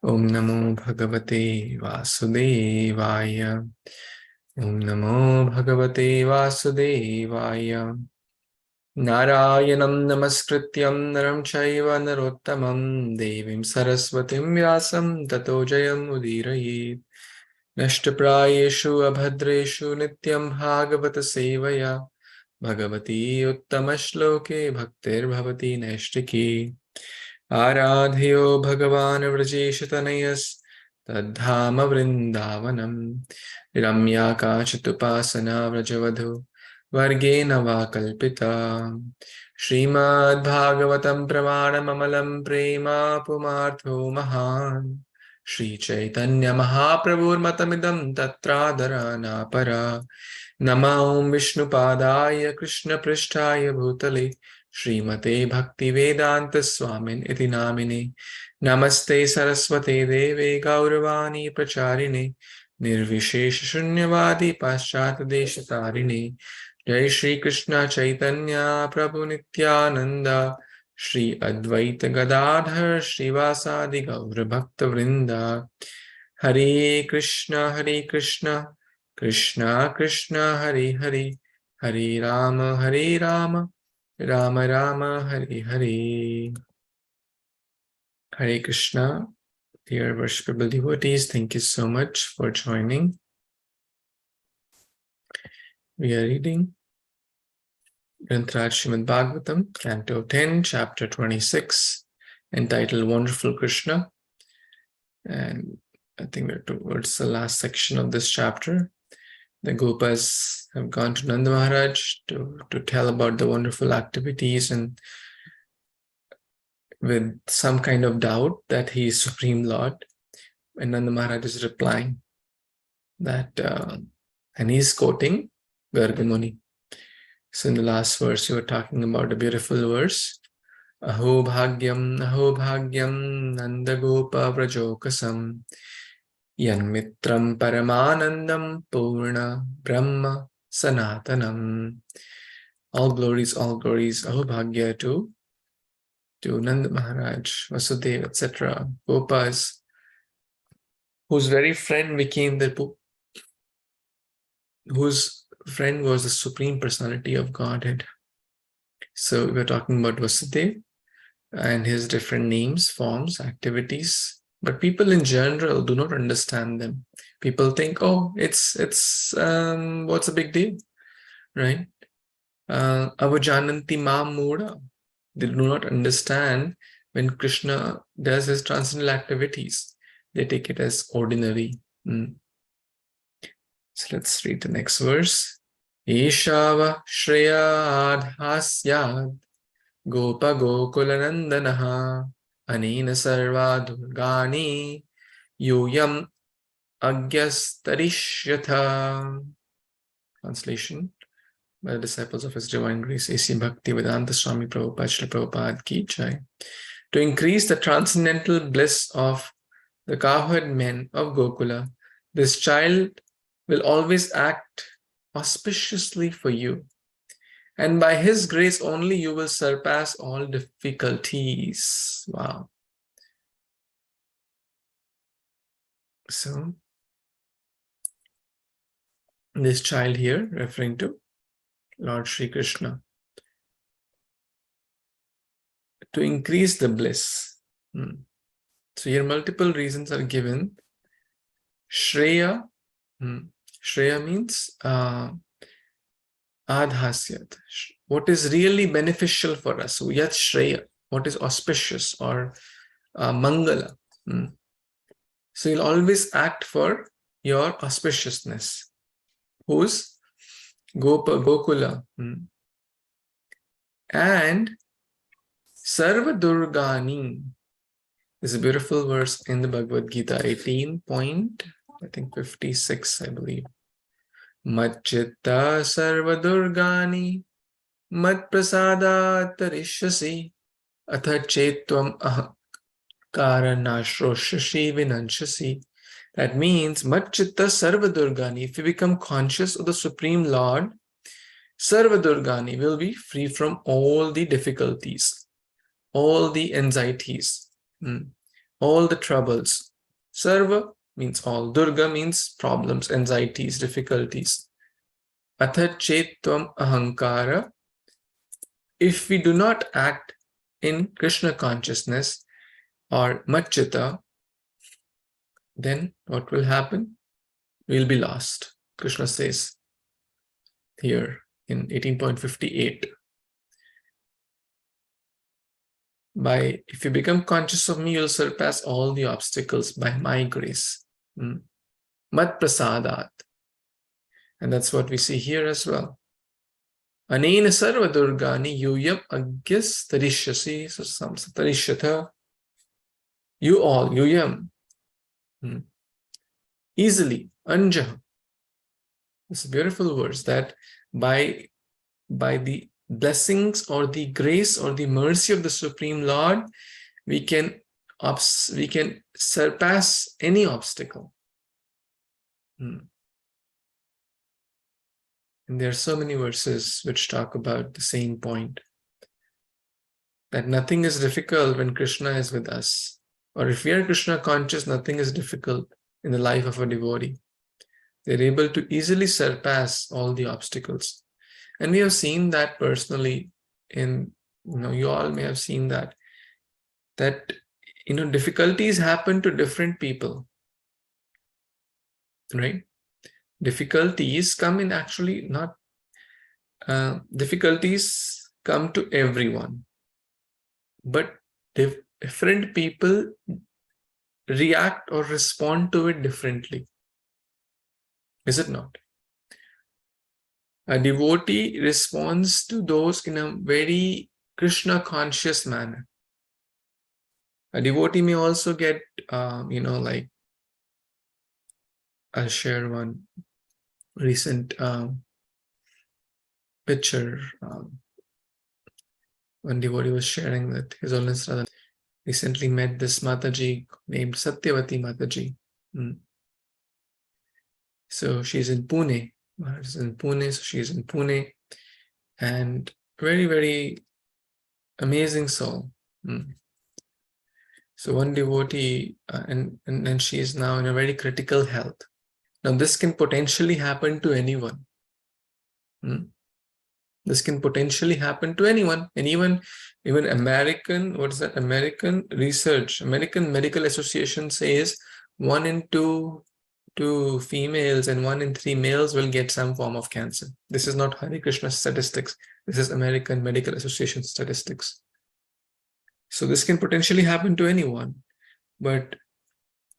Om Namo Bhagavate Vasudevaya. Om Namo Bhagavate Vasudevaya. Narayanam Namaskrityam Naram Chaiva Narottamam Devim Saraswatim Vyasam Tato Jayam Udirayet. Nashtaprayeshu Abhadreshu Nityaṁ bhāgavata-sevayā. Bhagavati Uttamashloke Bhaktir Bhavati Naishtiki. Aradhyo Bhagavan Vrajeshatanayas Tadhama Vrindavanam. Ramya Kachitupasana Vrajavadhu Vargena Vakalpita. Śrīmad-Bhāgavatam Pramanam Amalam Prema Pumartho Mahan. Śrī Caitanya Mahāprabhu Matamidam Tatradharana Para. Namah Vishnu Padaya Krishna Pristhaya Bhutale Srimate Bhakti Vedanta Swamin Iti Namine. Namaste Saraswate Deve Gauravani Pracharine Nirvishesha Shunyavadi Paschat Deshatarine. Jai Śrī Caitanya Prabhu Nityananda Shri Advaita Gadadhar Shrivasadi Gaura Bhakta Vrinda. Hare Krishna Krishna Krishna Hare Hare, Hare Rama Rama Rama Hare Hare. Hare Krishna. Dear worshipable devotees, thank you so much for joining. We are reading Śrīmad-Bhāgavatam, Canto 10, Chapter 26, entitled Wonderful Kṛṣna. And I think we're towards the last section of this chapter. The Gopas have gone to Nanda Maharaj to tell about the wonderful activities, and with some kind of doubt that he is Supreme Lord. And Nanda Maharaj is replying that, and he's quoting Garga Muni. So in the last verse, you were talking about a beautiful verse. Aho bhagyam nanda gopa vrajokasam yan mitram paramanandam purna brahma sanatanam. All glories, aho bhagya to Nanda Maharaj, Vasudeva, etc. Gopas, whose very friend became whose friend was the Supreme Personality of Godhead. So we're talking about Vasudeva and his different names, forms, activities. But people in general do not understand them. People think, oh, it's what's a big deal, right? Avajananti ma mura. They do not understand when Kṛṣna does his transcendental activities. They take it as ordinary. So let's read the next verse. Ishava Shreya Adhasyad Gopa Gokulanandanaha Anena Sarva Durgani Yuyam Agyastarishyatha. Translation by the disciples of His Divine Grace, A.C. Bhaktivedanta Swami Prabhupada, Srila Prabhupada Ki Jai. To increase the transcendental bliss of the cowherd men of Gokula, this child will always act auspiciously for you, and by his grace only you will surpass all difficulties. Wow. So this child here referring to Lord Shri Kṛṣna. To increase the bliss. So here multiple reasons are given. Shreya. Shreya means adhasyat. What is really beneficial for us. So yat Shreya. What is auspicious or mangala. So you'll always act for your auspiciousness. Who's Gokula. And Sarva Durgani. This is a beautiful verse in the Bhagavad Gita, 18.56, I believe. Matchitta Sarva Durgani Mat Prasada Tarishyasi Atha Chetvam Karanashroshashi Vinanshasi. That means Matchitta Sarva Durgani. If you become conscious of the Supreme Lord, Sarva Durgani will be free from all the difficulties, all the anxieties, all the troubles, Sarva means all. Durga means problems, anxieties, difficulties. Atha chetvam ahankara. If we do not act in Krishna consciousness or Machchita, then what will happen? We'll be lost. Krishna says here in 18.58. If you become conscious of me, you'll surpass all the obstacles by my grace. Mat prasadat. And that's what we see here as well. Anena sarva durgani yuyam agyas tarishyasi tarishyatha. You all, yuyam. Easily, anja. It's a beautiful verse that by the blessings or the grace or the mercy of the Supreme Lord, we can surpass any obstacle. And there are so many verses which talk about the same point, that nothing is difficult when Krishna is with us, or if we are Krishna conscious, nothing is difficult in the life of a devotee. They're able to easily surpass all the obstacles. And we have seen that personally in, you all may have seen that difficulties happen to different people, right? Difficulties come in actually not, difficulties come to everyone, but different people react or respond to it differently. Is it not? A devotee responds to those in a very Krishna conscious manner. A devotee may also get, like, I'll share one recent picture. One devotee was sharing that His Holiness Radha recently met this Mataji named Satyavati Mataji. So she's in Pune. So she's in Pune, and very, very amazing soul. So one devotee, and she is now in a very critical health. Now this can potentially happen to anyone. This can potentially happen to anyone. And even American, what is that? American Medical Association says 1 in 2 females and 1 in 3 males will get some form of cancer. This is not Hare Krishna statistics. This is American Medical Association statistics. So this can potentially happen to anyone.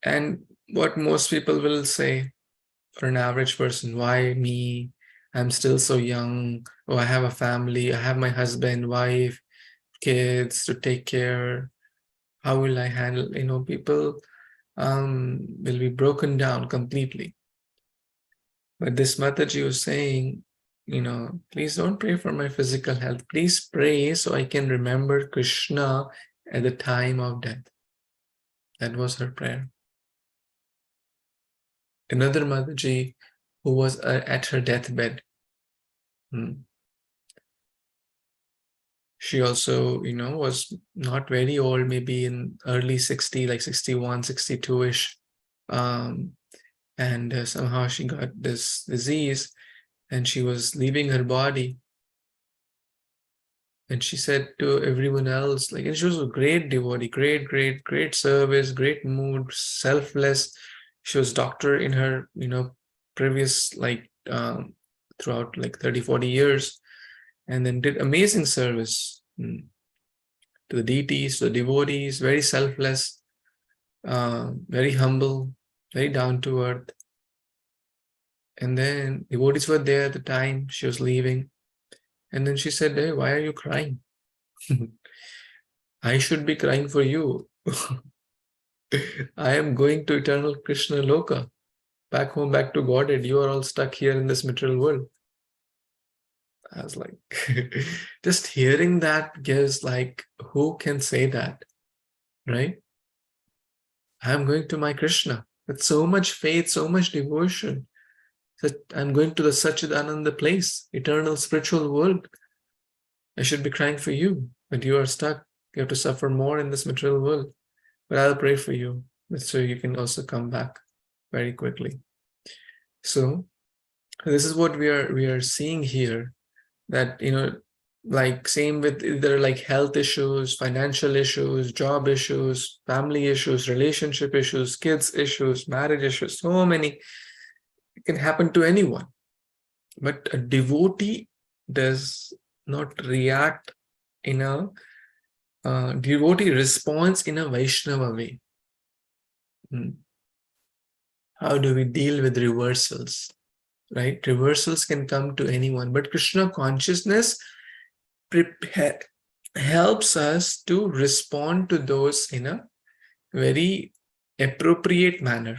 And what most people will say for an average person, why me? I'm still so young. Oh, I have a family. I have my husband, wife, kids to take care. How will I handle? People will be broken down completely. But this Mataji was saying, please don't pray for my physical health. Please pray so I can remember Kṛṣṇa at the time of death. That was her prayer. Another Mataji who was at her deathbed. She also, was not very old, maybe in early 60, like 61, 62-ish. And somehow she got this disease and she was leaving her body. And she said to everyone else, and she was a great devotee, great service, great mood, selfless. She was doctor in her, previous, throughout 30, 40 years. And then did amazing service to the deities, to the devotees, very selfless, very humble, very down to earth. And then devotees were there at the time she was leaving. And then she said, hey, why are you crying? I should be crying for you. I am going to eternal Krishna Loka, back home, back to Godhead. You are all stuck here in this material world. I was like, just hearing that gives who can say that, right? I'm going to my Kṛṣṇa with so much faith, so much devotion, that I'm going to the Satchidananda place, eternal spiritual world. I should be crying for you, but you are stuck. You have to suffer more in this material world. But I'll pray for you. So you can also come back very quickly. So this is what we are seeing here, that, like same with either like health issues, financial issues, job issues, family issues, relationship issues, kids issues, marriage issues, so many. It can happen to anyone. But a devotee does not react in a devotee responds in a Vaishnava way. How do we deal with reversals? Right? Reversals can come to anyone, but Krishna consciousness helps us to respond to those in a very appropriate manner.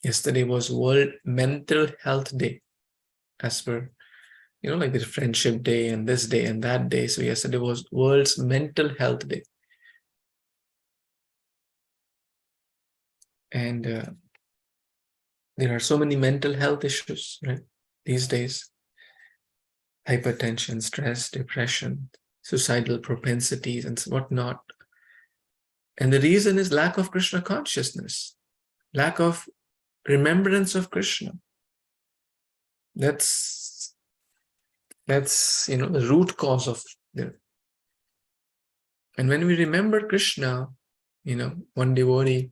Yesterday was World Mental Health Day, as per, like the Friendship Day and this day and that day. So yesterday was World's Mental Health Day. And there are so many mental health issues, right, these days. Hypertension, stress, depression, suicidal propensities, and whatnot. And the reason is lack of Krishna consciousness, lack of remembrance of Krishna. That's the root cause of it. And when we remember Krishna, one devotee,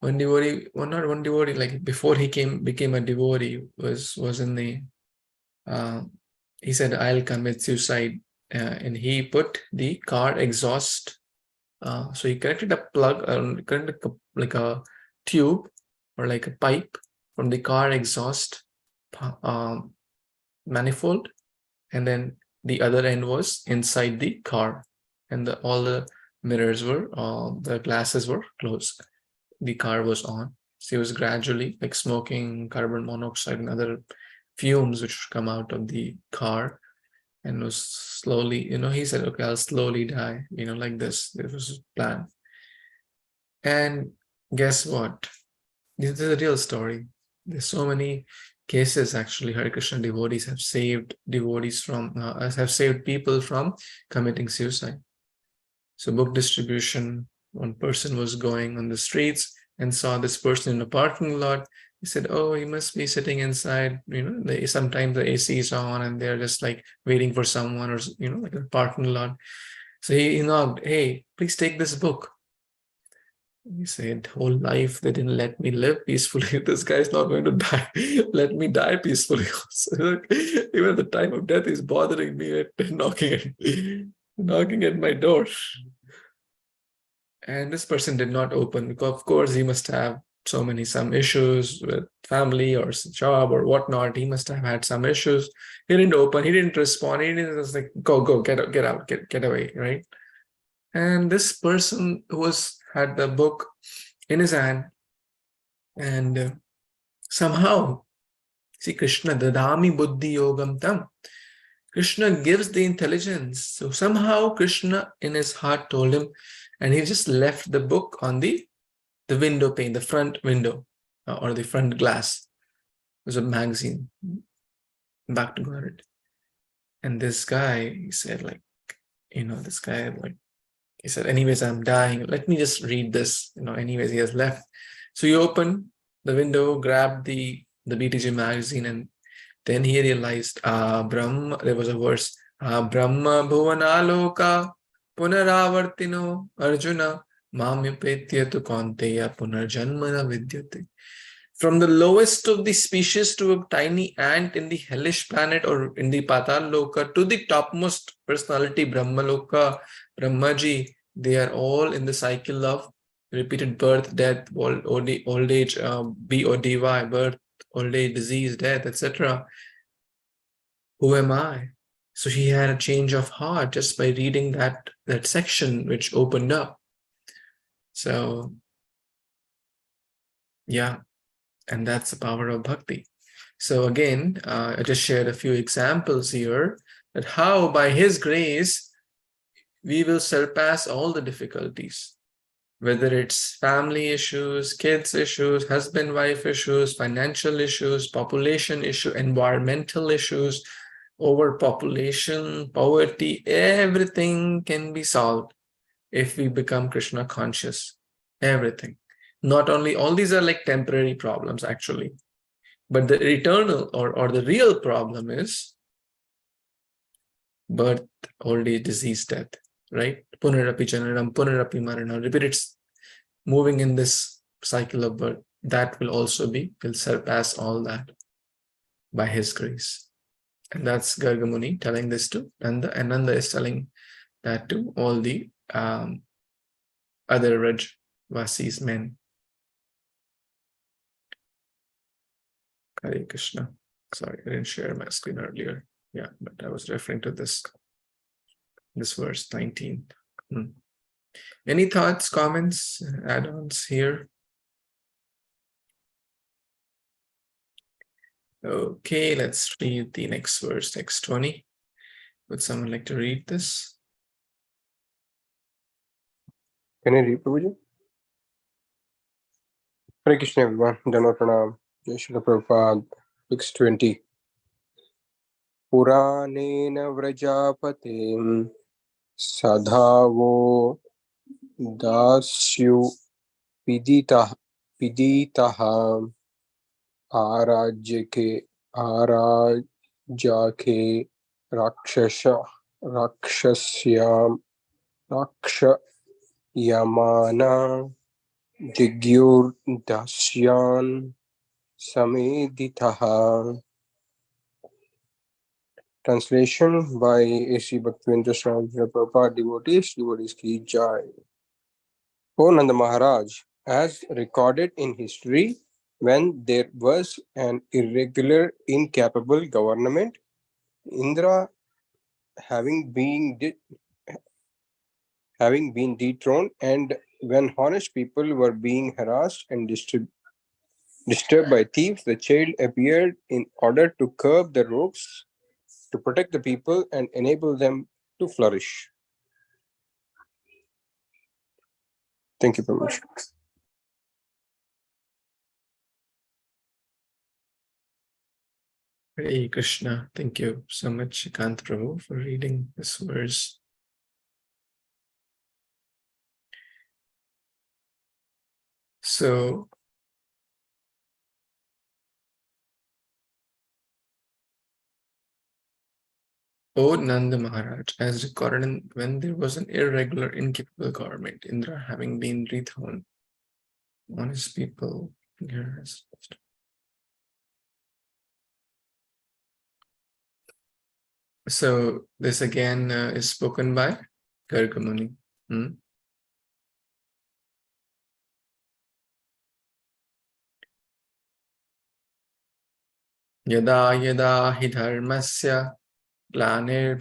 like before he became a devotee, was in the he said, I'll commit suicide, and he put the car exhaust. So he connected a plug, like a tube or like a pipe from the car exhaust manifold, and then the other end was inside the car, and all the mirrors the glasses were closed. The car was on. So he was gradually like smoking carbon monoxide and other fumes which come out of the car, and was slowly, he said, okay, I'll slowly die, like this. This was his plan. And guess what? This is a real story. There's so many cases, actually. Hare Krishna devotees have saved have saved people from committing suicide. So book distribution, one person was going on the streets and saw this person in a parking lot. He said, oh, he must be sitting inside, sometimes the AC is on and they're just like waiting for someone, or, like a parking lot. So he knocked, hey, please take this book. He said, whole life they didn't let me live peacefully. This guy's not going to die. Let me die peacefully. So, even at the time of death, he's bothering me knocking at my door. And this person did not open, because of course he must have some issues with family or job or whatnot. He must have had some issues. He didn't open, he didn't respond. He didn't just like, go, get out, get away, right? And this person had the book in his hand, and somehow, see, Krishna, dadami buddhi yogam tam. Krishna gives the intelligence. So somehow Krishna in his heart told him, and he just left the book on the window pane, the front window, or the front glass. It was a magazine, Back to Godhead. And this guy, he said, like, this guy, like, he said, anyways, I'm dying. Let me just read this. Anyways, he has left. So he opened the window, grabbed the BTG magazine, and then he realized, Brahma, there was a verse, Brahma bhuvanaloka punaravartino Arjuna mamyapetyatu kaunteya punarjanmana vidyate. From the lowest of the species to a tiny ant in the hellish planet or in the Patal Loka to the topmost personality, Brahma Loka, Brahmaji, they are all in the cycle of repeated birth, death, old age, BODY, birth, old age, disease, death, etc. Who am I? So he had a change of heart just by reading that section which opened up. So, yeah. And that's the power of bhakti. So again, I just shared a few examples here that how by his grace we will surpass all the difficulties, whether it's family issues, kids issues, husband-wife issues, financial issues, population issue, environmental issues, overpopulation, poverty, everything can be solved if we become Krishna conscious. Everything. Not only, all these are like temporary problems actually, but the eternal or the real problem is birth, old age, disease, death, right? Punarapi janaram, punarapi maranam. Repeat, it's moving in this cycle of birth. That will surpass all that by his grace. And that's Garga Muni telling this to Nanda, and Nanda is telling that to all the other Rajvasis men. Hare Krishna. Sorry, I didn't share my screen earlier. Yeah, but I was referring to this verse 19. Any thoughts, comments, add-ons here? Okay, let's read the next verse, text 20. Would someone like to read this? Can I read, Prabhuji? Hare Krishna, everyone. Dhamma Pranam. Jai Śrīla Prabhupada. 620. Puranena vrajapatim sadhavo dasyu piditaha arajake rakshasyam rakshayamana jigyur dasyan sameditaha. Translation by A.C. Bhaktivinoda Swami Prabhupada. Devotees ki jai. O Nanda Maharaj, as recorded in history, when there was an irregular, incapable government, Indra having been dethroned, and when honest people were being harassed and disturbed by thieves, the child appeared in order to curb the rogues, to protect the people and enable them to flourish. Thank you very much. Hare Krishna. Thank you so much, Kant Prabhu, for reading this verse. So, O Nanda Maharaj, as recorded when there was an irregular, incapable government, Indra having been dethroned, honest people. So this again is spoken by Garga Muni. Yada yada hi dharmasya glanir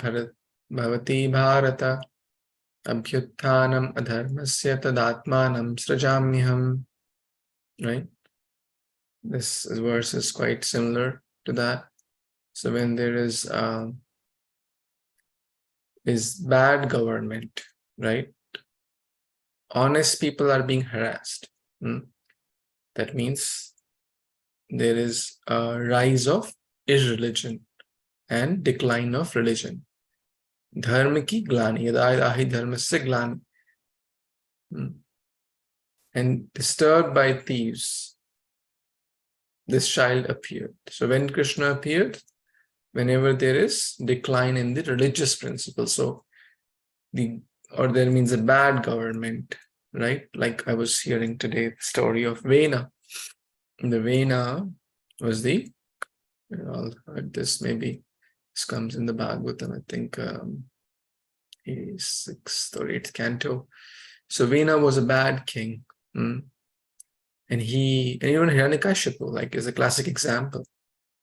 bhavati bharata abhyutthanam adharmasya tadatmanam srajamyaham. Right? This verse is quite similar to that. So when there is bad government, right? Honest people are being harassed. That means there is a rise of irreligion and decline of religion. Dharma ki glani, yada dharmasya glani. And disturbed by thieves, this child appeared. So when Kṛṣna appeared, whenever there is decline in the religious principle, so there means a bad government, right? Like I was hearing today the story of Vena. The Vena was we all heard this, maybe this comes in the Bhagavatam, I think 6th or 8th Canto. So Vena was a bad king. And even Hiranyakashipu, like, is a classic example,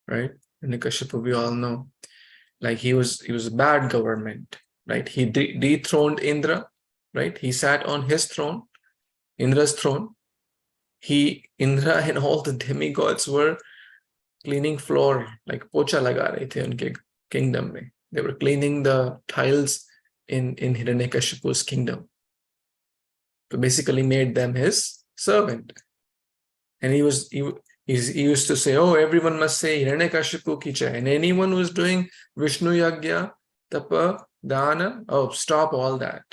right? Hiranyakashipu, we all know, like he was a bad government, right? He dethroned Indra, right? He sat on his throne, Indra's throne. Indra and all the demigods were cleaning floor, like pocha laga rahe the unke kingdom mein. They were cleaning the tiles in Hiranyakashipu's kingdom. So basically made them his servant. And he used to say, oh, everyone must say Hiranyakashipu ki jai. And anyone who was doing Vishnu Yagya, Tapa, Dana, oh, stop all that.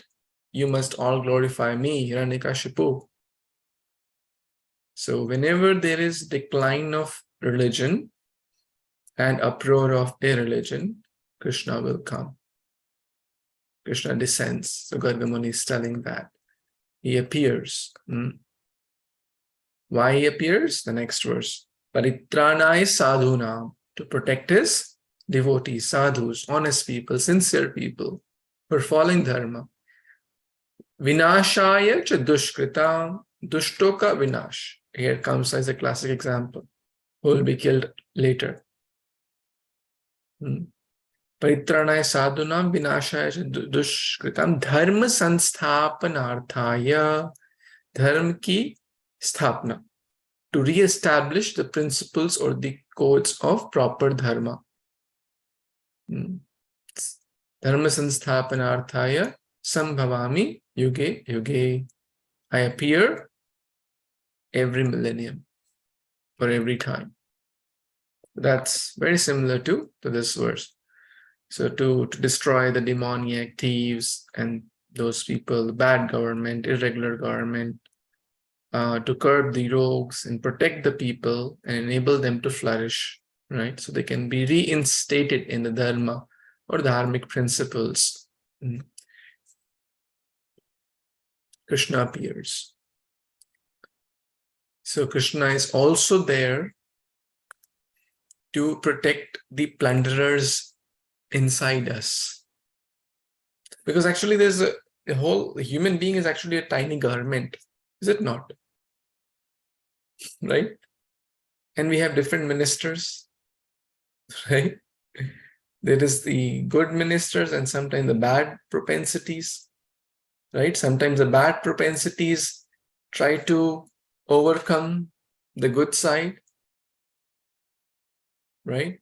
You must all glorify me, Hiranyakashipu. So whenever there is decline of religion and uproar of irreligion, Kṛṣna will come. Kṛṣna descends. So Gargamuni is telling that. He appears. Why he appears? The next verse. Paritranaya sadhunam, to protect his devotees, sadhus, honest people, sincere people, who are following dharma. Vinashaya cha dushkritam, dushtoka vinash. Here comes as a classic example. Who will be killed later. Paritranaya sadhunam vinashaya cha dushkritam dharma sansthapanarthaya. Dharma ki sthapna. To re-establish the principles or the codes of proper dharma. Dharma sansthapanarthaya sambhavami yuge yuge. I appear every millennium or every time. That's very similar to this verse. So to destroy the demoniac, thieves, and those people, the bad government, irregular government, to curb the rogues and protect the people and enable them to flourish, right? So they can be reinstated in the dharma or dharmic principles. Kṛṣna appears. So Kṛṣna is also there to protect the plunderers inside us. Because actually there's a whole human being is actually a tiny garment, is it not? Right? And we have different ministers, right? There is the good ministers and sometimes the bad propensities, right? Sometimes the bad propensities try to overcome the good side, right?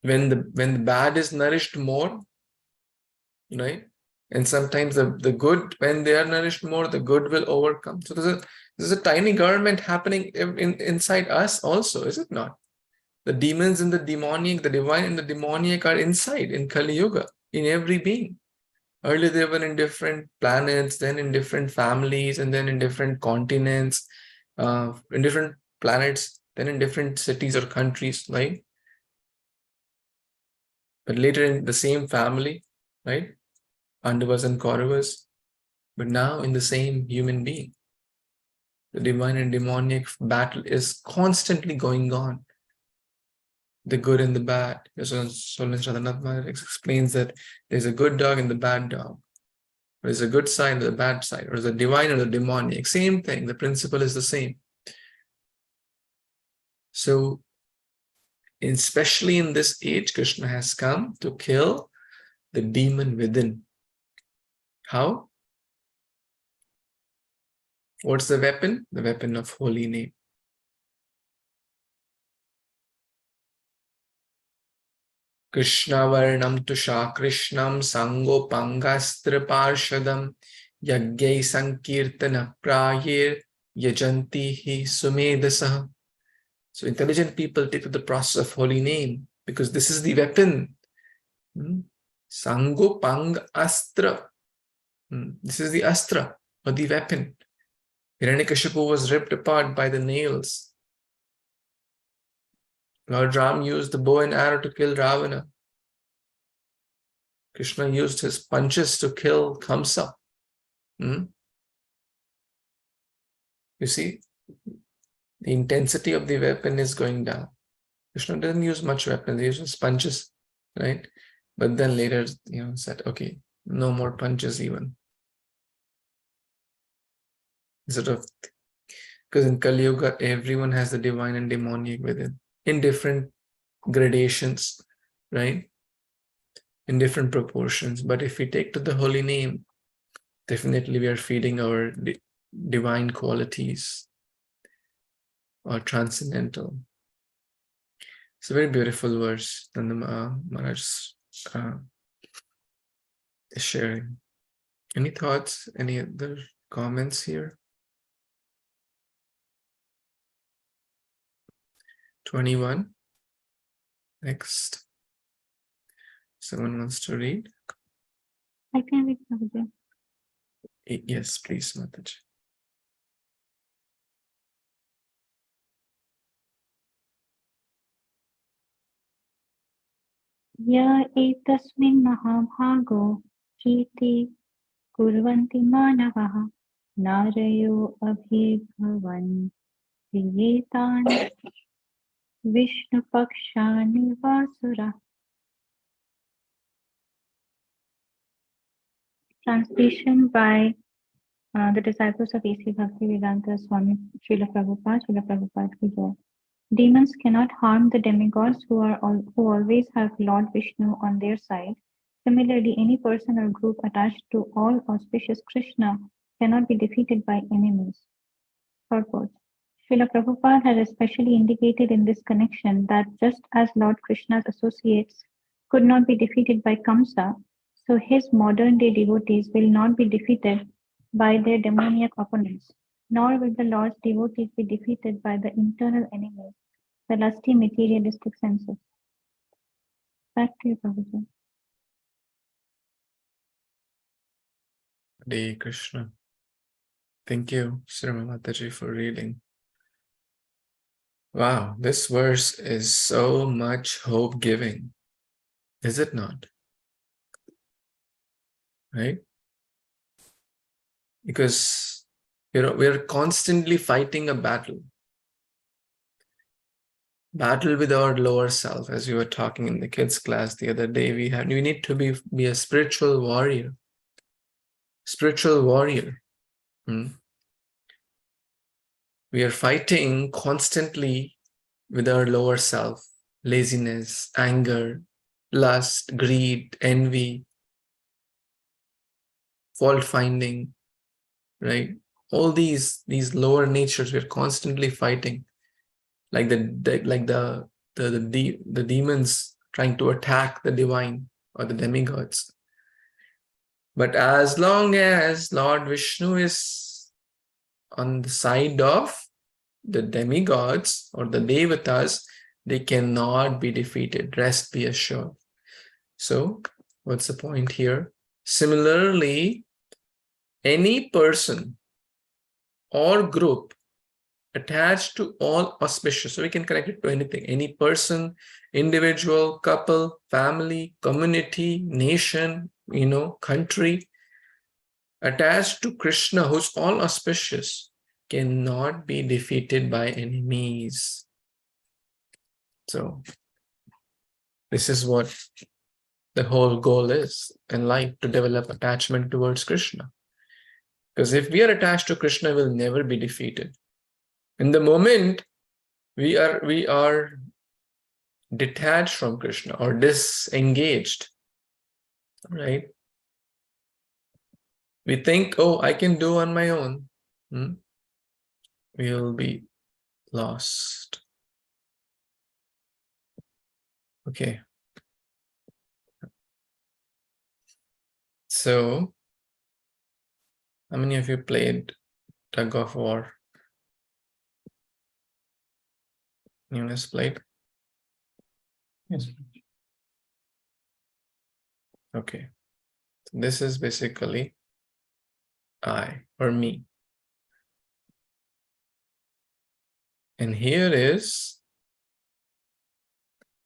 When the bad is nourished more, right? And sometimes the good, when they are nourished more, the good will overcome. So there's a tiny government happening inside us also, is it not? The demons and the demoniac, the divine and the demoniac are inside in Kali Yuga, in every being. Earlier they were in different planets, then in different families, and then in different continents, in different planets, then in different cities or countries, right? But later in the same family, right? Pandavas and Kauravas, but now in the same human being. The divine and demoniac battle is constantly going on. The good and the bad. So Radhanath explains that there's a good dog and the bad dog. There's a good side and the bad side, or the divine or the demoniac. Same thing. The principle is the same. So, especially in this age, Kṛṣna has come to kill the demon within. How? What's the weapon? The weapon of holy name. Krishna varnam tusha krishnam sango pangastra parshadam yagyai sankirtana prayir yajanti hi sumedasah. So intelligent people take to the process of holy name because this is the weapon. Sango pang astra. This is the astra or the weapon. Hiranyakashipu was ripped apart by the nails. Lord Ram used the bow and arrow to kill Ravana. Krishna used his punches to kill Kamsa. You see, the intensity of the weapon is going down. Krishna doesn't use much weapons, he uses punches, right? But then later, said, okay, no more punches even. Because in Kali Yuga, everyone has the divine and demoniac within, in different gradations, right? In different proportions. But if we take to the holy name, definitely we are feeding our divine qualities or transcendental. It's a very beautiful verse that the Maharaj is sharing. Any thoughts? Any other comments here? 21. Next. Someone wants to read? I can read Prabhupada. Yes, please, Mataji. Ya etasmin mahabhago priti kurvanti manavaha narayo abhibhavan priyetan Vishnu pakshani vasura. Translation by the disciples of A.C. Bhaktivedanta Swami Srila Prabhupada ki jai. Demons cannot harm the demigods who always have Lord Vishnu on their side. Similarly, any person or group attached to all auspicious Kṛṣna cannot be defeated by enemies. Purport. Srila Prabhupada has especially indicated in this connection that just as Lord Krishna's associates could not be defeated by Kamsa, so his modern-day devotees will not be defeated by their demoniac opponents, nor will the Lord's devotees be defeated by the internal enemies, the lusty materialistic senses. Back to you, Prabhuji. Hare Krishna. Thank you, Srimad Mataji, for reading. Wow, this verse is so much hope-giving, is it not? Right? Because we're constantly fighting a battle with our lower self. As we were talking in the kids class the other day, we need to be a spiritual warrior. We are fighting constantly with our lower self, laziness, anger, lust, greed, envy, fault finding, right? All these lower natures we're constantly fighting, like the demons trying to attack the divine or the demigods. But as long as Lord Vishnu is on the side of the demigods or the devatas, they cannot be defeated. Rest be assured. So, what's the point here? Similarly, any person or group attached to all auspicious, so we can connect it to anything, any person, individual, couple, family, community, nation, country, attached to Kṛṣna, who's all auspicious, cannot be defeated by enemies. So this is what the whole goal is in life, to develop attachment towards Kṛṣna. Because if we are attached to Kṛṣna, we'll never be defeated. In the moment we are detached from Kṛṣna or disengaged, right? We think, oh, I can do on my own. We'll be lost. Okay. So, how many of you played Tug of War? Anyone has played? Yes. Okay. So this is basically I or me. And here is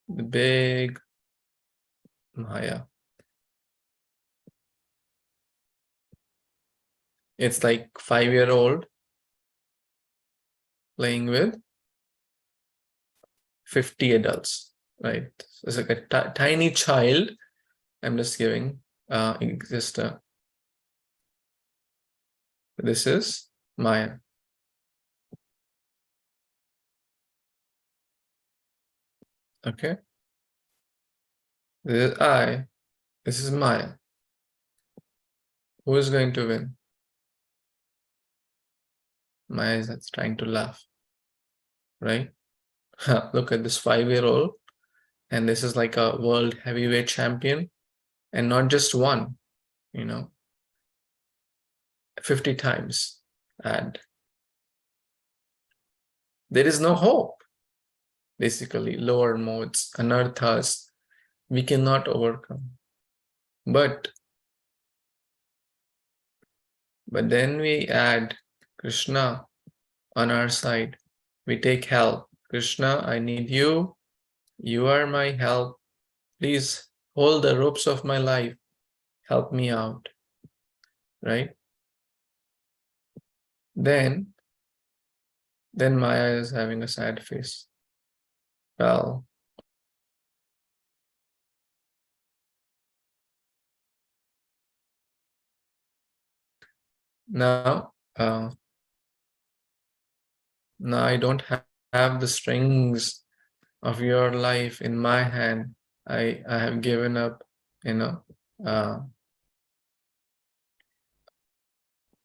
the big Maya. It's like 5-year-old playing with 50 adults, right? So it's like a tiny child. I'm just giving this is Maya. Okay. This is I. This is Maya. Who is going to win? Maya is that's trying to laugh, right? Look at this 5-year-old, and this is like a world heavyweight champion, and not just one, 50 times. And there is no hope. Basically, lower modes, anarthas, we cannot overcome. But then we add Kṛṣna on our side. We take help. Kṛṣna, I need you. You are my help. Please hold the ropes of my life. Help me out. Right? Then Maya is having a sad face. Well, now I don't have the strings of your life in my hand. I have given up,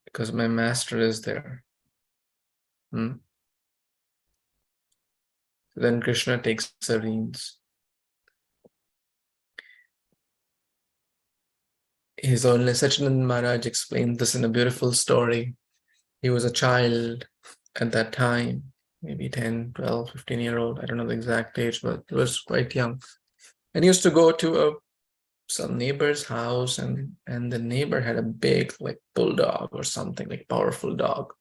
because my master is there. Then Kṛṣna takes the reins. His Holiness Sachinanda Maharaj explained this in a beautiful story. He was a child at that time, maybe 10, 12, 15-year-old. I don't know the exact age, but he was quite young. And he used to go to some neighbor's house, and the neighbor had a big bulldog or something, powerful dog.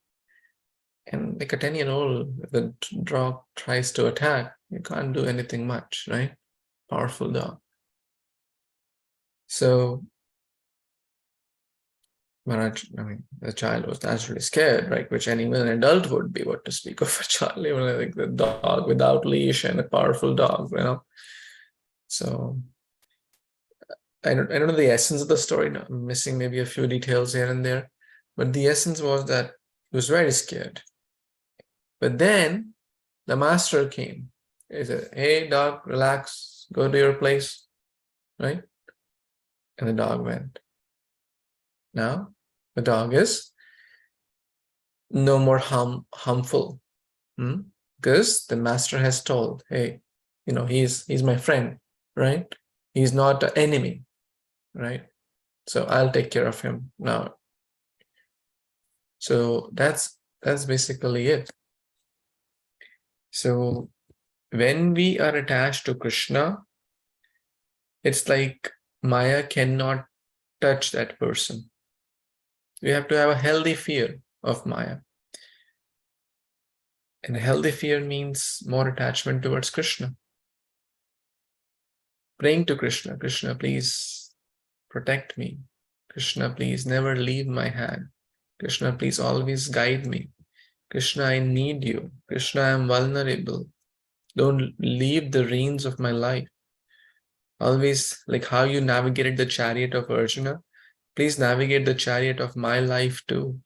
And a 10-year-old, if the dog tries to attack, you can't do anything much, right? Powerful dog. So Maharaj, the child was naturally scared, right? Which even an adult would be, what to speak of a child, even the dog without leash and a powerful dog, So I don't know the essence of the story. No, I'm missing maybe a few details here and there, but the essence was that he was very scared. But then the master came. He said, "Hey, dog, relax, go to your place," right? And the dog went. Now the dog is no more harmful, because the master has told, "Hey, he's my friend, right? He's not an enemy, right? So I'll take care of him now." So that's basically it. So when we are attached to Kṛṣna, it's like Maya cannot touch that person. We have to have a healthy fear of Maya. And a healthy fear means more attachment towards Kṛṣna. Praying to Kṛṣna, "Kṛṣna, please protect me. Kṛṣna, please never leave my hand. Kṛṣna, please always guide me. Kṛṣna, I need you. Kṛṣna, I am vulnerable. Don't leave the reins of my life." Always, like how you navigated the chariot of Arjuna, please navigate the chariot of my life too.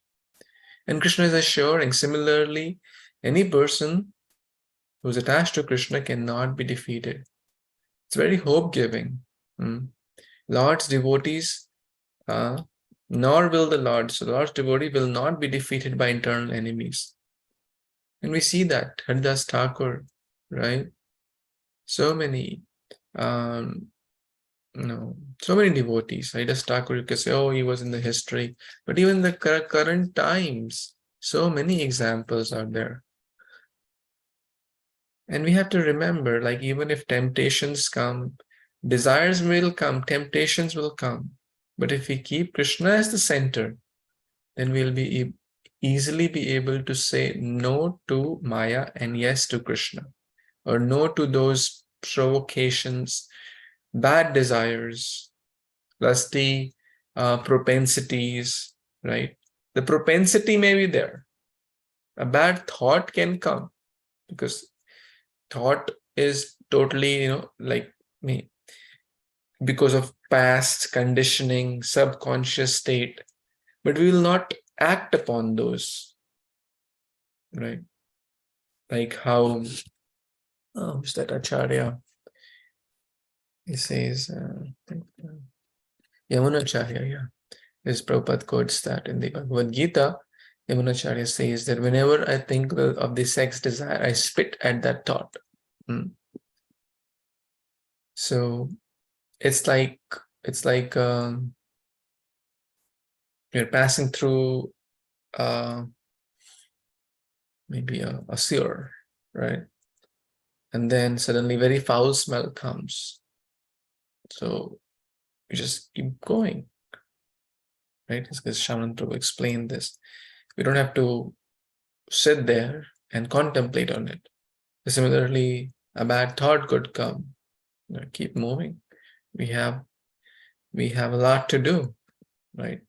And Kṛṣna is assuring, similarly, any person who's attached to Kṛṣna cannot be defeated. It's very hope-giving. Lord's devotees, nor will the Lord's devotee will not be defeated by internal enemies. And we see that, Haridas Thakur, right? So many, so many devotees. Haridas Thakur, you can say, oh, he was in the history. But even in the current times, so many examples are there. And we have to remember, even if temptations come, desires will come, temptations will come. But if we keep Kṛṣna as the center, then we'll be easily be able to say no to Maya and yes to Kṛṣna, or no to those provocations, bad desires, lusty propensities, right? The propensity may be there. A bad thought can come, because thought is totally, because of past conditioning, subconscious state, but we will not act upon those, right? Like how, who's that Acharya? He says, Yamunacharya, yeah. This Prabhupada quotes that in the Bhagavad Gita. Yamunacharya says that whenever I think of the sex desire, I spit at that thought. So it's like you're passing through maybe a sewer, right? And then suddenly very foul smell comes. So you just keep going, right? Because Shaman Prabhu explained this. We don't have to sit there and contemplate on it. Similarly, a bad thought could come. Keep moving. We have a lot to do, right?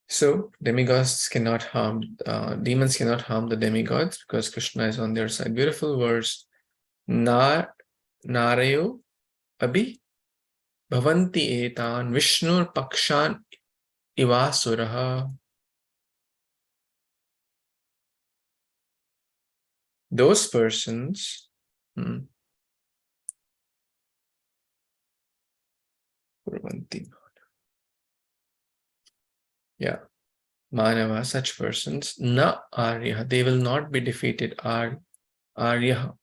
So demigods cannot harm, demons cannot harm the demigods because Kṛṣna is on their side. Beautiful verse. Narayo abhi bhavanti etan Vishnur pakshan ivasuraha. Those persons, yeah, Manava, such persons, na arya, they will not be defeated. Arya,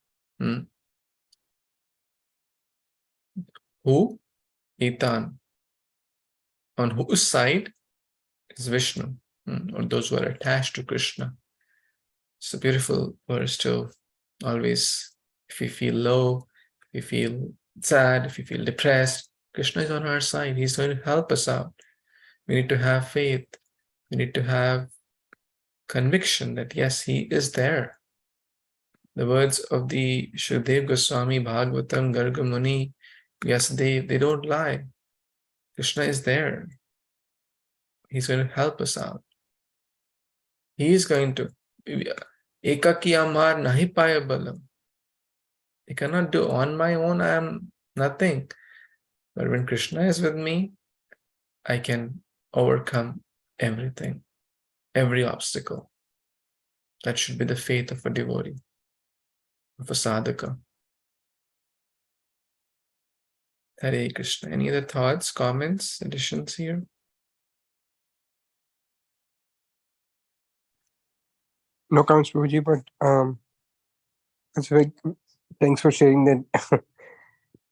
who? Etan, on whose side is Vishnu, or those who are attached to Kṛṣna. It's a beautiful verse to always, if we feel low, if we feel sad, if we feel depressed, Kṛṣna is on our side. He's going to help us out. We need to have faith. We need to have conviction that yes, he is there. The words of the Shukdev Goswami, Bhagavatam, Garga Muni, yes, they don't lie. Kṛṣna is there. He's going to help us out. He is going to. Ekaki amar nahi paya balam. I cannot do on my own. I am nothing. But when Kṛṣna is with me, I can overcome everything, every obstacle. That should be the faith of a devotee, of a sadhaka. Hare Krishna. Any other thoughts, comments, additions here? No comments, Prabhuji, but it's very, thanks for sharing that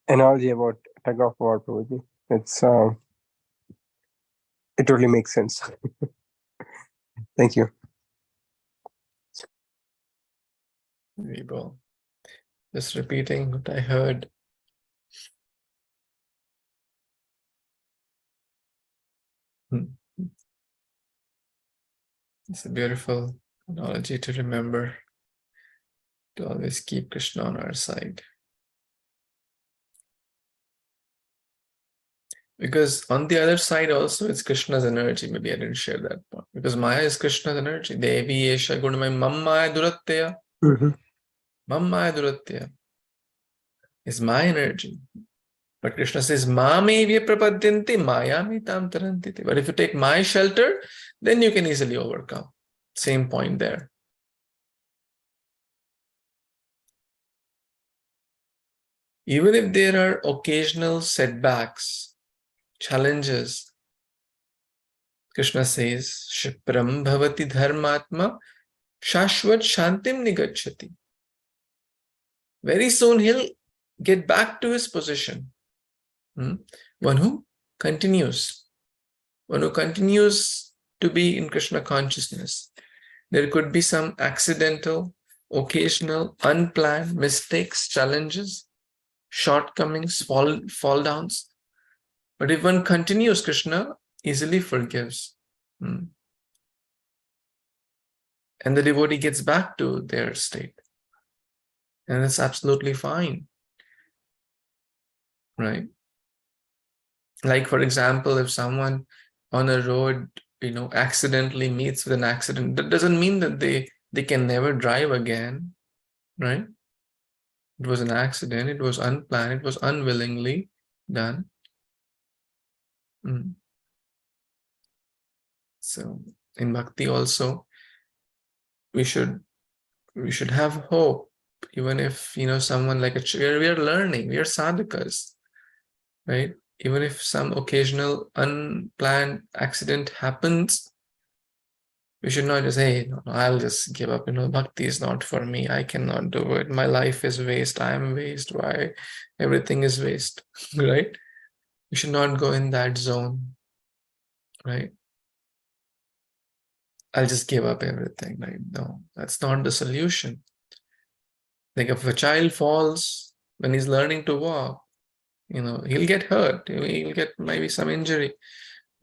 analogy about tug of war, Prabhuji. It's it totally makes sense. Thank you. Vibho. Just repeating what I heard. It's a beautiful analogy to remember, to always keep Kṛṣna on our side. Because on the other side also, it's Kṛṣna's energy. Maybe I didn't share that part. Because Maya is Kṛṣna's energy. Devi Esha Gurnamaya Mammaya Duratya. Mammaya Duratya is my energy. But Kṛṣna says, Mamevya prapadyanti mayamitam tarantite. But if you take my shelter, then you can easily overcome. Same point there. Even if there are occasional setbacks, challenges, Kṛṣna says, Shipram bhavati dharmatma shashvat shantim nigacchati. Very soon he'll get back to his position. One who continues to be in Kṛṣna consciousness. There could be some accidental, occasional, unplanned mistakes, challenges, shortcomings, fall downs. But if one continues, Kṛṣna easily forgives. And the devotee gets back to their state. And that's absolutely fine. Right? Like, for example, if someone on a road, accidentally meets with an accident, that doesn't mean that they can never drive again, right? It was an accident, it was unplanned, it was unwillingly done. So in bhakti also, we should have hope, even if someone like we are learning, we are sadhakas, right? Even if some occasional unplanned accident happens, we should not just say, no, I'll just give up. Bhakti is not for me. I cannot do it. My life is waste. I am waste. Why? Everything is waste, right? We should not go in that zone, right? I'll just give up everything, right? No, that's not the solution. Like if a child falls when he's learning to walk, he'll get hurt. He'll get maybe some injury.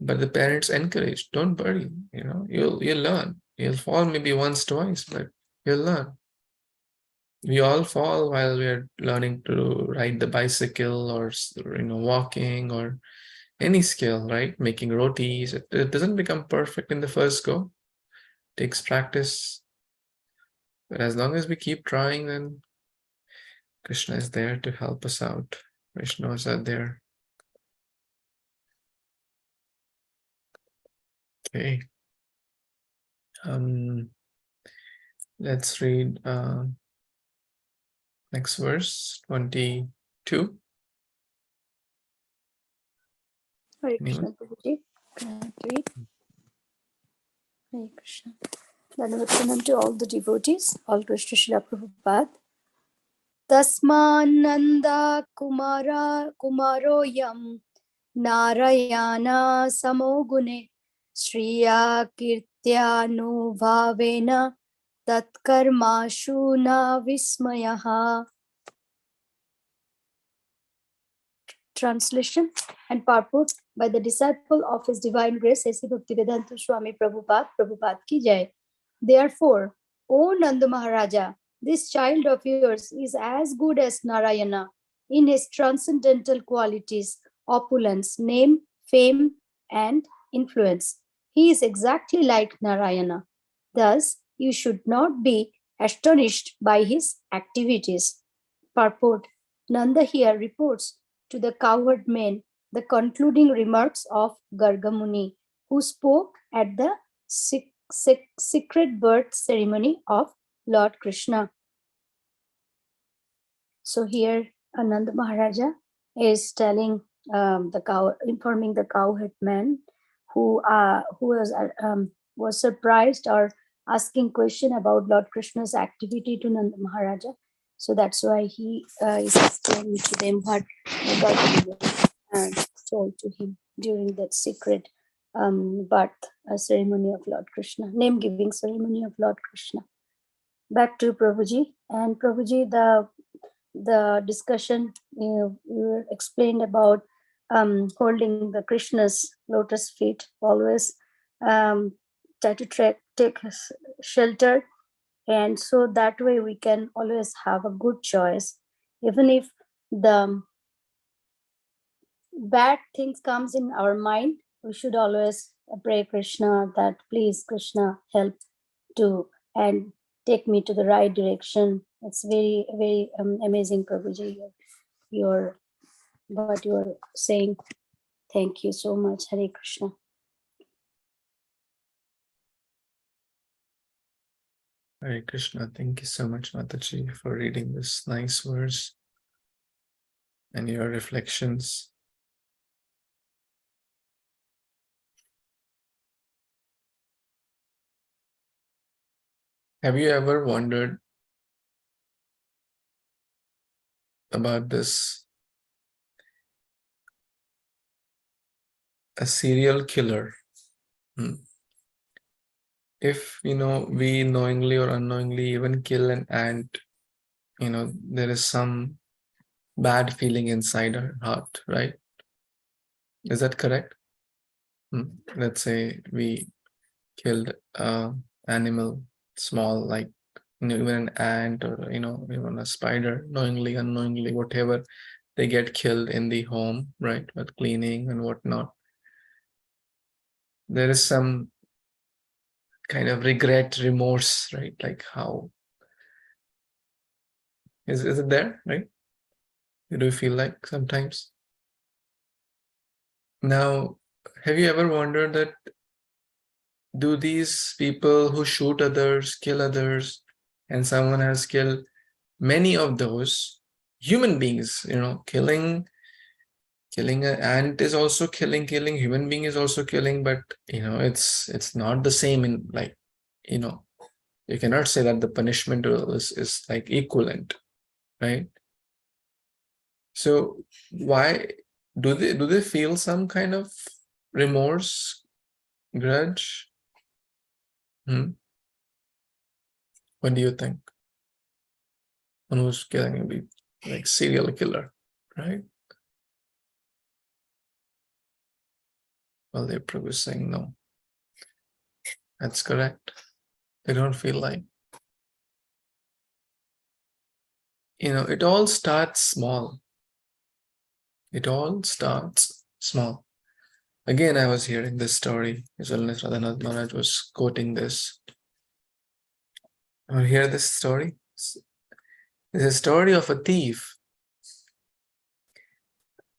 But the parents encourage, don't worry, you'll learn. You'll fall maybe once, twice, but you'll learn. We all fall while we are learning to ride the bicycle, or walking, or any skill, right? Making rotis. It doesn't become perfect in the first go. It takes practice. But as long as we keep trying, then Krishna is there to help us out. Vaishnavas are there. Okay. Let's read next verse, 22. Hare Anyone? Krishna, Prabhuji. Can I read? Hare Krishna. Dandavat to all the devotees, all Krishna Srila Prabhupada. Tasmananda kumaroyam narayana samogune Shriya Caitanya-caritāmṛta tatkarmashu na vismayaha. Translation and purport by the disciple of His Divine Grace, A.C. Bhaktivedanta Swami Prabhupada, Prabhupada ki jai. Therefore, O Nanda Maharaja, this child of yours is as good as Narayana in his transcendental qualities, opulence, name, fame, and influence. He is exactly like Narayana. Thus, you should not be astonished by his activities. Purport. Nanda here reports to the cowherd men the concluding remarks of Garga Muni, who spoke at the secret birth ceremony of Lord Kṛṣna. So here Ananda Maharaja is telling informing the cowherd man who was surprised or asking question about Lord Kṛṣna's activity to Nanda Maharaja. So that's why he is explaining to them what God told to him during that secret birth ceremony of Lord Kṛṣna, name-giving ceremony of Lord Kṛṣna. Back to Prabhuji. And Prabhuji, the discussion you explained about holding the Krishna's lotus feet, always try to take shelter, and so that way we can always have a good choice, even if the bad things comes in our mind. We should always pray Krishna that please Krishna help to and take me to the right direction. It's very, very amazing, Prabhuji, what you're saying. Thank you so much. Hare Krishna. Hare Krishna. Thank you so much, Mataji, for reading this nice verse and your reflections. Have you ever wondered about this? A serial killer. If, we knowingly or unknowingly even kill an ant, there is some bad feeling inside our heart, right? Is that correct? Let's say we killed an animal, small, like even an ant or even a spider, knowingly, unknowingly, whatever, they get killed in the home, right? With cleaning and whatnot. There is some kind of regret, remorse, right? Like how is it there, right? Do you feel like sometimes? Now, have you ever wondered that do these people who shoot others, kill others, and someone has killed many of those human beings, killing an ant is also killing, human being is also killing, but it's not the same in you cannot say that the punishment is like equivalent, right? So why do they feel some kind of remorse, grudge? What do you think? One who's killing will be like serial killer, right? Well, they're probably saying no. That's correct. They don't feel like it all starts small. It all starts small. Again, I was hearing this story. His Holiness Radhanath Maharaj was quoting this. You hear this story? It's a story of a thief.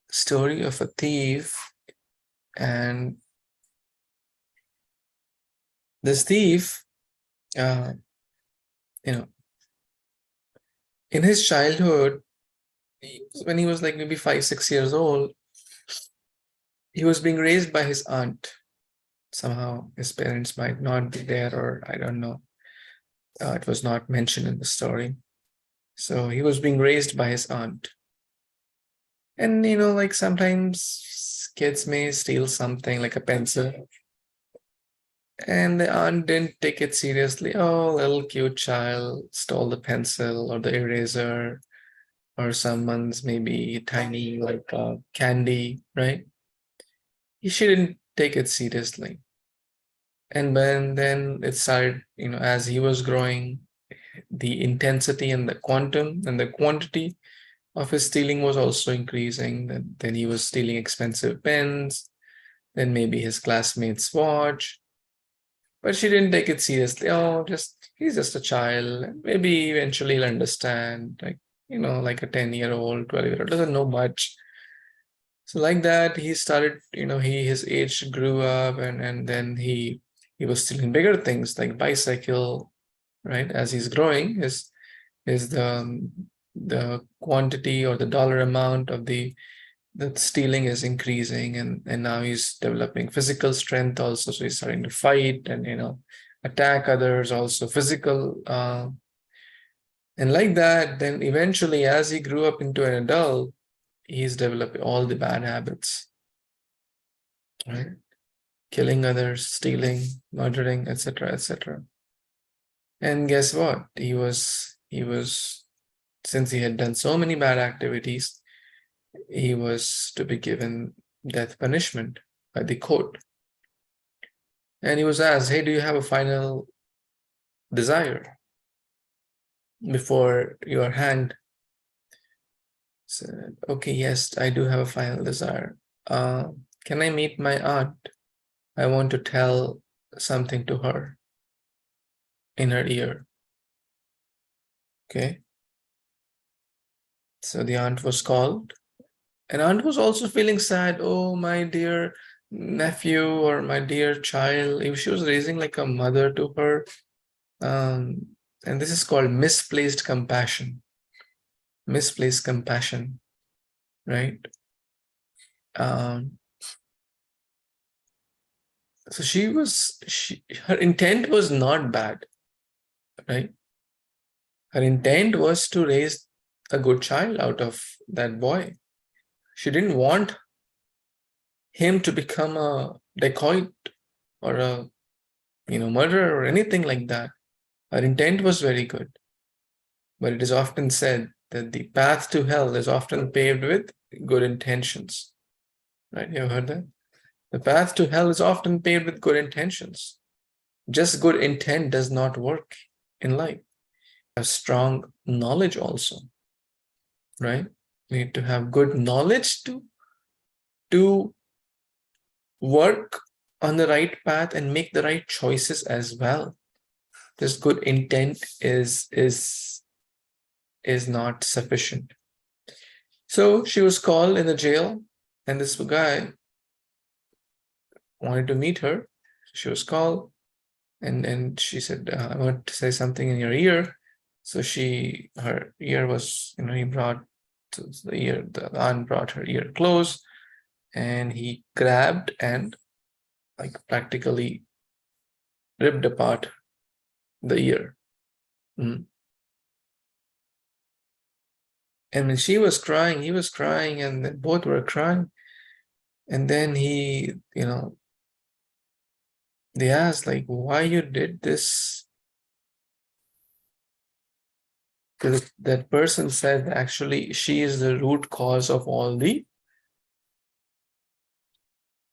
Story of a thief, and this thief, in his childhood, when he was like maybe 5-6 years old, he was being raised by his aunt. Somehow his parents might not be there, or I don't know. It was not mentioned in the story. So he was being raised by his aunt. And like sometimes kids may steal something like a pencil, and the aunt didn't take it seriously. Oh, little cute child stole the pencil or the eraser, or someone's maybe tiny like candy, right? She didn't take it seriously. And then it started, as he was growing, the intensity and the quantum and the quantity of his stealing was also increasing. Then he was stealing expensive pens, then maybe his classmates' watch. But she didn't take it seriously. Oh, he's just a child. Maybe eventually he'll understand. Like a 10-year-old, 12-year-old, doesn't know much. So like that, he started, his age grew up, and then he was stealing bigger things like bicycle, right? As he's growing, the quantity or the dollar amount of the stealing is increasing, and now he's developing physical strength also. So he's starting to fight and attack others, also physical. And like that, then eventually, as he grew up into an adult, he's developing all the bad habits, right? Killing others, stealing, murdering, etc., etc. And guess what? He was, since he had done so many bad activities, he was to be given death punishment by the court. And he was asked, hey, do you have a final desire before you are hanged? Said, okay, yes, I do have a final desire. Can I meet my aunt? I want to tell something to her in her ear. Okay. So the aunt was called, and aunt was also feeling sad. Oh, my dear nephew or my dear child. She was raising like a mother to her. And this is called misplaced compassion. Misplaced compassion, right? So her intent was not bad, right? Her intent was to raise a good child out of that boy. She didn't want him to become a dacoit or a murderer or anything like that. Her intent was very good. But it is often said that the path to hell is often paved with good intentions. Right? You ever heard that? The path to hell is often paved with good intentions. Just good intent does not work in life. Have strong knowledge also. Right? We need to have good knowledge to work on the right path and make the right choices as well. Just good intent is not sufficient. So she was called in the jail, and this guy wanted to meet her. She was called, and she said, I want to say something in your ear. So her ear was, he brought the aunt brought her ear close, and he grabbed and like practically ripped apart the ear. And when she was crying, he was crying, and then both were crying. And then he, they asked, like, why you did this? Because that person said, actually, she is the root cause of all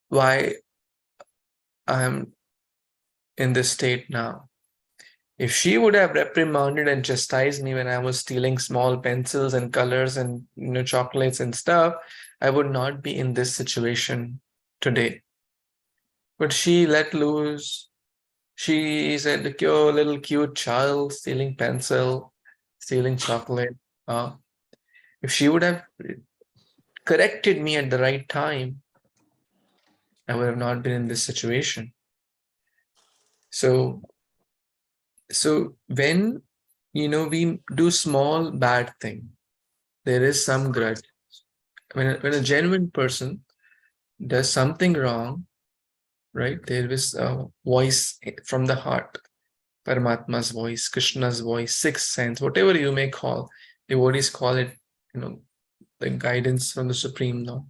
why I'm in this state now. If she would have reprimanded and chastised me when I was stealing small pencils and colors and chocolates and stuff, I would not be in this situation today. But she let loose. She said, "Oh, little cute child stealing pencil, stealing chocolate." If she would have corrected me at the right time, I would have not been in this situation. So when we do small bad thing, there is some grudge. When a genuine person does something wrong, right? There is a voice from the heart, Paramatma's voice, Krishna's voice, sixth sense, whatever you may call. Devotees call it, the guidance from the Supreme Lord.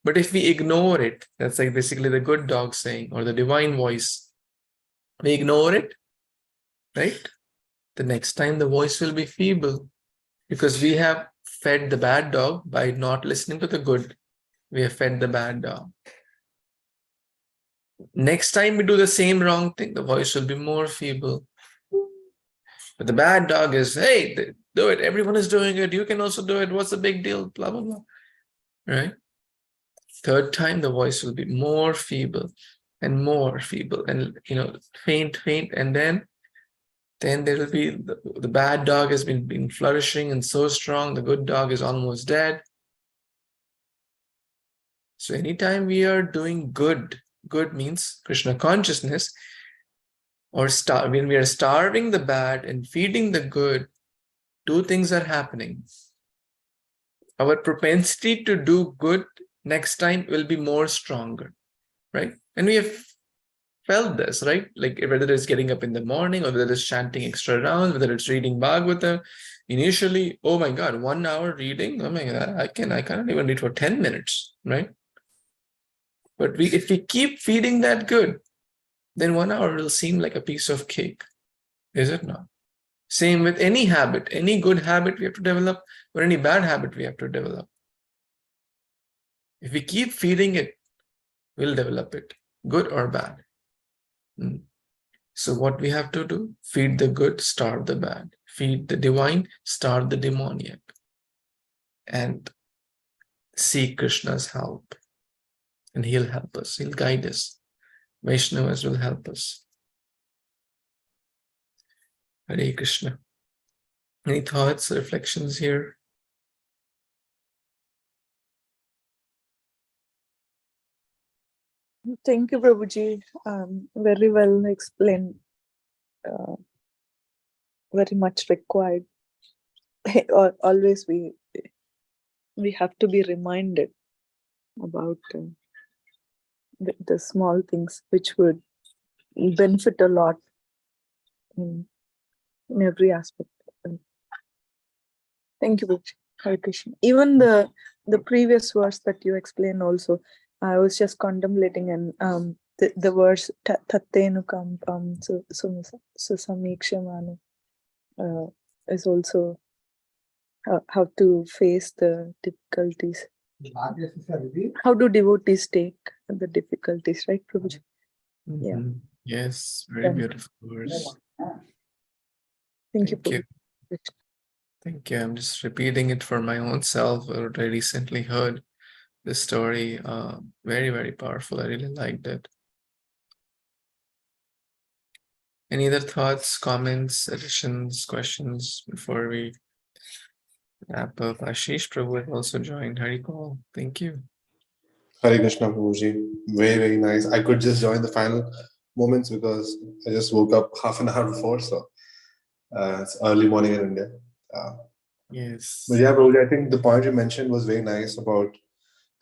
But if we ignore it, that's like basically the good dog saying, or the divine voice. We ignore it, right? The next time the voice will be feeble, because we have fed the bad dog by not listening to the good. We have fed the bad dog. Next time we do the same wrong thing, the voice will be more feeble. But the bad dog is, hey, do it. Everyone is doing it. You can also do it. What's the big deal? Blah, blah, blah. Right? Third time, the voice will be more feeble and more feeble and, faint. And then there will be the bad dog has been flourishing and so strong. The good dog is almost dead. So anytime we are doing good means Krishna consciousness, or when we are starving the bad and feeding the good, two things are happening. Our propensity to do good next time will be more stronger, right? And we have felt this, right? Like whether it's getting up in the morning, or whether it's chanting extra rounds, whether it's reading Bhagavatam. Initially, oh my God, 1 hour reading, oh my God, I cannot even read for 10 minutes, right? But if we keep feeding that good, then 1 hour will seem like a piece of cake, is it not? Same with any habit, any good habit we have to develop, or any bad habit we have to develop. If we keep feeding it, we'll develop it, good or bad. So what we have to do, feed the good, starve the bad. Feed the divine, starve the demoniac. And seek Krishna's help. And he'll help us, he'll guide us. Vaishnavas will help us. Hare Krishna. Any thoughts, reflections here? Thank you, Prabhuji. Very well explained. Very much required. Always we have to be reminded about the small things which would benefit a lot in every aspect. Thank you, Prabhuji. Hare Krishna. Even the previous verse that you explained also, I was just contemplating, and the verse tattenu kampam susamikshemanu is also how to face the difficulties. How do devotees take the difficulties, right, Prabhuji? Yeah. Yes, very beautiful verse. Thank you. Thank you. I'm just repeating it for my own self. I recently heard this story. Very, very powerful. I really liked it. Any other thoughts, comments, additions, questions before we wrap up? Ashish Prabhu has also joined. Harikol. Thank you. Hare Krishna, Prabhuji. Very, very nice. I could just join the final moments because I just woke up half an hour before, so it's early morning in India. Yes. But yeah, Prabhuji, I think the point you mentioned was very nice about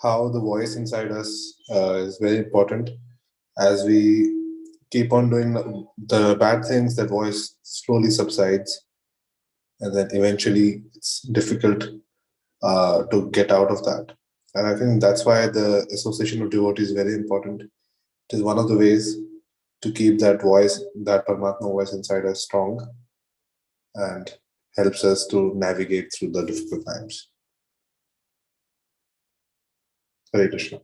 how the voice inside us is very important. As we keep on doing the bad things, that voice slowly subsides, and then eventually it's difficult to get out of that. And I think that's why the association of devotees is very important. It is one of the ways to keep that voice, that Paramatma voice inside us strong, and helps us to navigate through the difficult times. Hare Krishna.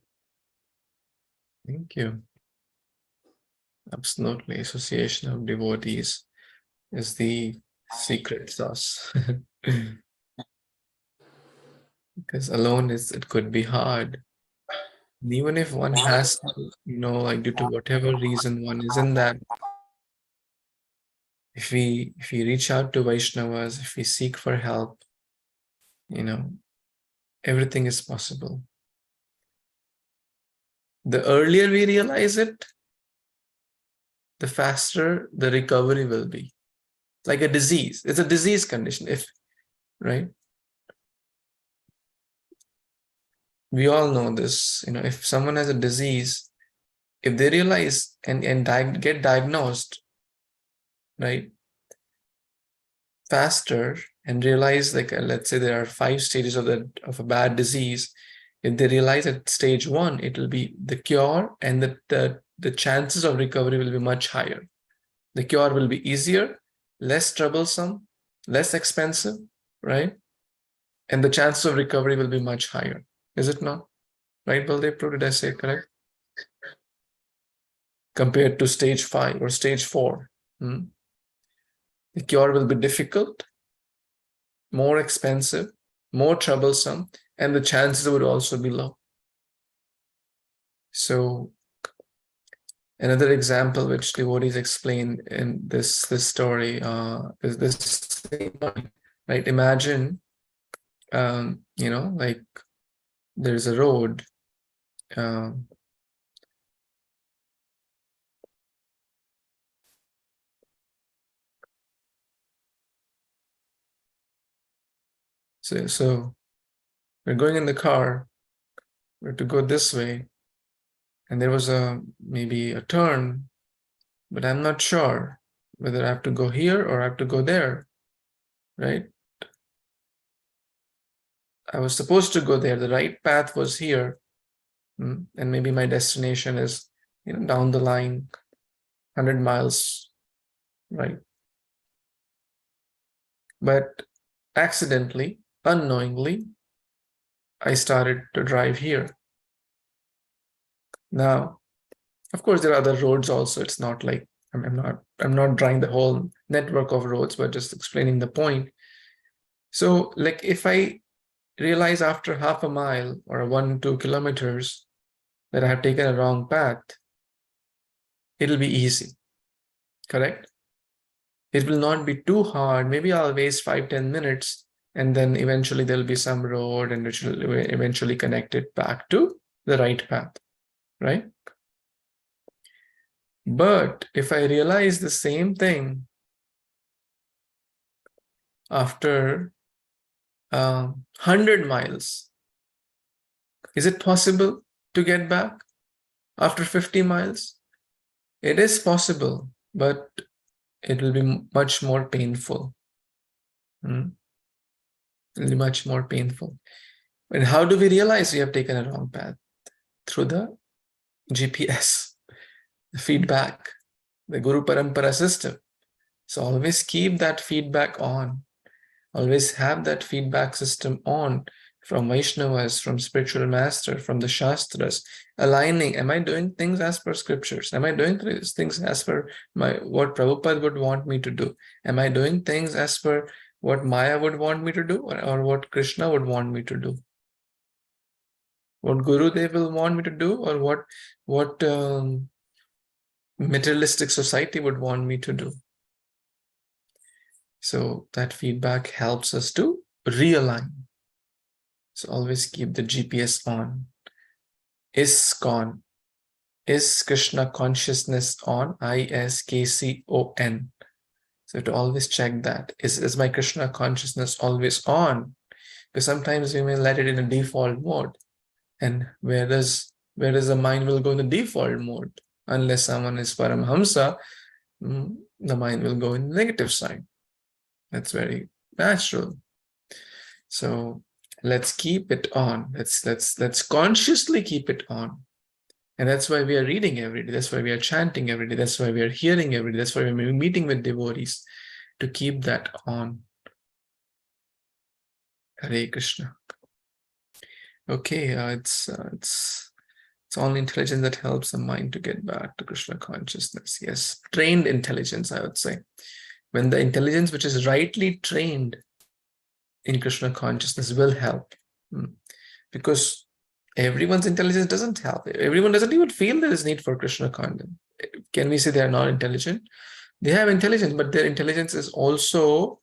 Thank you. Absolutely. Association of devotees is the secret sauce. Because alone it could be hard. And even if one has to, like due to whatever reason one is in that, if we reach out to Vaishnavas, if we seek for help, everything is possible. The earlier we realize it, the faster the recovery will be. Like a disease. It's a disease condition, right? We all know this. If someone has a disease, if they realize and get diagnosed, right, faster and realize, like let's say there are 5 stages of a bad disease. If they realize at stage 1, it will be the cure, and the chances of recovery will be much higher. The cure will be easier, less troublesome, less expensive, right? And the chances of recovery will be much higher. Is it not? Right, Baldev? Did I say it correct? Compared to stage 5 or stage 4. The cure will be difficult, more expensive, more troublesome, and the chances would also be low. So another example which devotees explain in this story is this same point, right? Imagine, like there's a road. So we're going in the car. We're to go this way, and there was maybe a turn, but I'm not sure whether I have to go here or I have to go there, right? I was supposed to go there. The right path was here, and maybe my destination is down the line, 100 miles, right? But accidentally, unknowingly, I started to drive here. Now, of course, there are other roads also. It's not like I'm not drawing the whole network of roads, but just explaining the point. So, like if I realize after half a mile or 1-2 kilometers that I have taken a wrong path, it'll be easy, correct? It will not be too hard. Maybe I'll waste 5-10 minutes, and then eventually there'll be some road and which will eventually connect it back to the right path, right? But if I realize the same thing after 100 miles, is it possible to get back after 50 miles? It is possible, but it will be much more painful. It will be much more painful. And how do we realize we have taken a wrong path? Through the GPS, the feedback, the Guru Parampara system. So always keep that feedback on. Always have that feedback system on from Vaishnavas, from spiritual master, from the Shastras, aligning. Am I doing things as per scriptures? Am I doing things as per what Prabhupada would want me to do? Am I doing things as per what Maya would want me to do, or what Kṛṣna would want me to do? What Guru they will want me to do, or what materialistic society would want me to do? So that feedback helps us to realign. So always keep the GPS on. Iskcon. Is Krishna consciousness on? Iskcon. So to always check that. Is my Krishna consciousness always on? Because sometimes we may let it in a default mode. And where does the mind will go in the default mode? Unless someone is Paramhamsa, the mind will go in the negative side. That's very natural. So let's keep it on. Let's consciously keep it on. And that's why we are reading every day. That's why we are chanting every day. That's why we are hearing every day. That's why we're meeting with devotees, to keep that on. Hare Krishna. Okay, it's only intelligence that helps the mind to get back to Krishna consciousness. Yes, trained intelligence, I would say. when the intelligence which is rightly trained in Krishna consciousness will help. Because everyone's intelligence doesn't help. Everyone doesn't even feel there is need for Krishna consciousness. Can we say they are not intelligent? They have intelligence, but their intelligence is also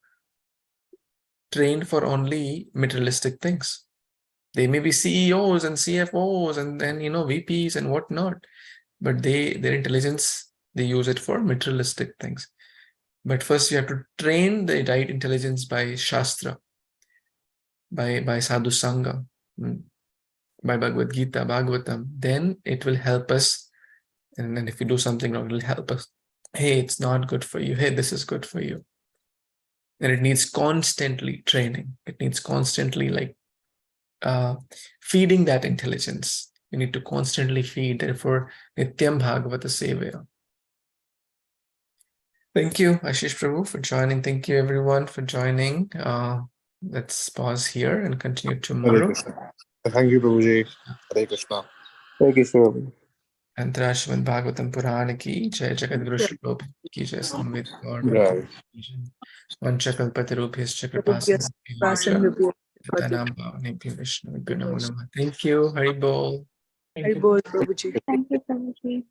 trained for only materialistic things. They may be CEOs and CFOs and then VPs and whatnot, but their intelligence, they use it for materialistic things. But first you have to train the right intelligence by Shastra, by Sadhu Sangha, by Bhagavad Gita, Bhagavatam. Then it will help us. And then if you do something wrong, it will help us. Hey, it's not good for you. Hey, this is good for you. And it needs constantly training. It needs constantly feeding that intelligence. You need to constantly feed. Therefore, Nityaṁ bhāgavata-sevayā. Thank you, Ashish Prabhu, for joining. Thank you, everyone, for joining. Let's pause here and continue Hare tomorrow. Krishna. Thank you, Prabhuji. Hare Krishna. Thank you, Srimad. Antara Śrīmad-Bhāgavatam Purana ki jai, Jagadguru Śrī Prabhupada ki jai, Samved Gaur Right. Vanchakalpatarubhyascha kripasindhubhyo Tanam Bhavanebhyo Vishnuvibhyo Namo Namah. Thank you. Hari Bol. Hari Bol, Prabhuji. Thank you, Prabhuji.